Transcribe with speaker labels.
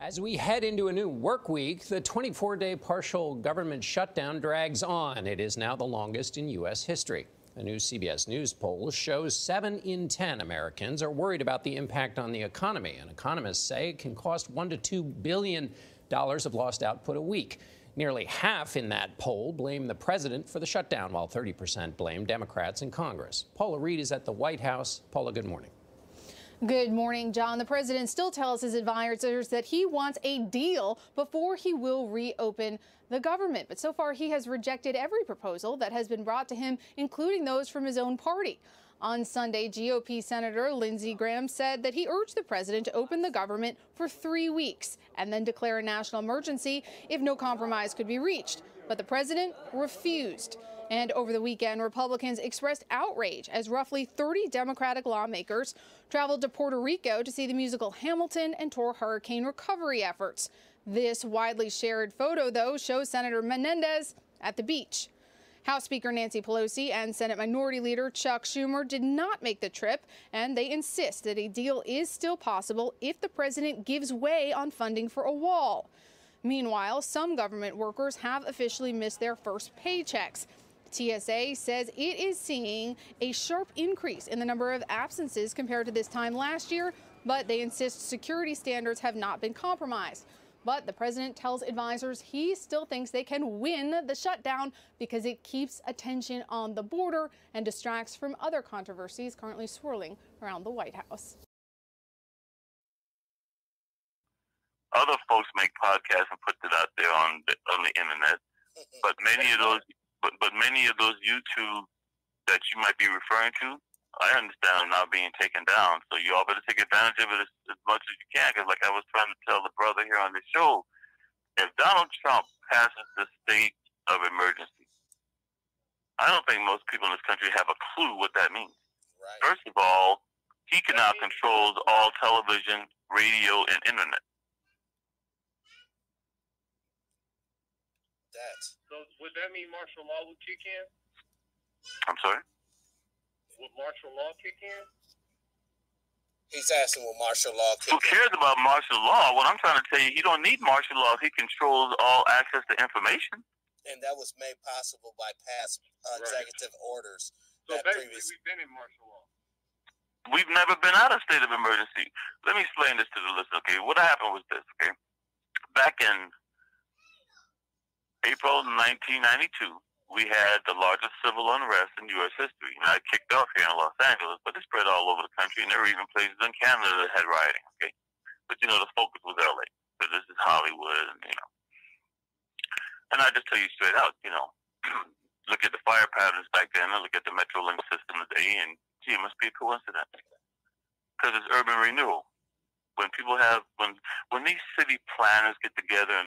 Speaker 1: As we head into a new work week, the 24-day partial government shutdown drags on. It is now the longest in U.S. history. A new CBS News poll shows 7 in 10 Americans are worried about the impact on the economy, and economists say it can cost $1 to $2 billion of lost output a week. Nearly half in that poll blame the president for the shutdown, while 30% blame Democrats in Congress. Paula Reed is at the White House. Paula, good morning.
Speaker 2: Good morning, John. The president still tells his advisors that he wants a deal before he will reopen the government. But so far, he has rejected every proposal that has been brought to him, including those from his own party. On Sunday, GOP Senator Lindsey Graham said that he urged the president to open the government for 3 weeks and then declare a national emergency if no compromise could be reached. But the president refused. And over the weekend, Republicans expressed outrage as roughly 30 Democratic lawmakers traveled to Puerto Rico to see the musical Hamilton and tour hurricane recovery efforts. This widely shared photo, though, shows Senator Menendez at the beach. House Speaker Nancy Pelosi and Senate Minority Leader Chuck Schumer did not make the trip, and they insist that a deal is still possible if the president gives way on funding for a wall. Meanwhile, some government workers have officially missed their first paychecks. TSA says it is seeing a sharp increase in the number of absences compared to this time last year, but they insist security standards have not been compromised. But the president tells advisors he still thinks they can win the shutdown because it keeps attention on the border and distracts from other controversies currently swirling around the White House.
Speaker 3: Other folks make podcasts and put it out there on the internet, but many of those YouTube that you might be referring to, I understand are now being taken down. So you all better take advantage of it as much as you can. Because like I was trying to tell the brother here on the show, if Donald Trump passes the state of emergency, I don't think most people in this country have a clue what that means. Right. First of all, he can now control all television, radio, and internet.
Speaker 4: So would that mean martial law would kick in?
Speaker 3: I'm sorry?
Speaker 4: Would martial law kick in?
Speaker 5: He's asking will martial law kick in.
Speaker 3: Who cares about martial law? What I'm trying to tell you, he don't need martial law if he controls all access to information.
Speaker 5: And that was made possible by past executive orders.
Speaker 4: So basically we've been in martial law.
Speaker 3: We've never been out of state of emergency. Let me explain this to the listener, okay? What happened was this, okay? Back in April 1992, we had the largest civil unrest in U.S. history. Now, it kicked off here in Los Angeles, but it spread all over the country, and there were even places in Canada that had rioting, okay? But, you know, the focus was L.A., because this is Hollywood, and, you know. And I just tell you straight out, you know, look at the fire patterns back then, and look at the Metrolink system today, and, gee, it must be a coincidence. Because it's urban renewal. When people have, when these city planners get together and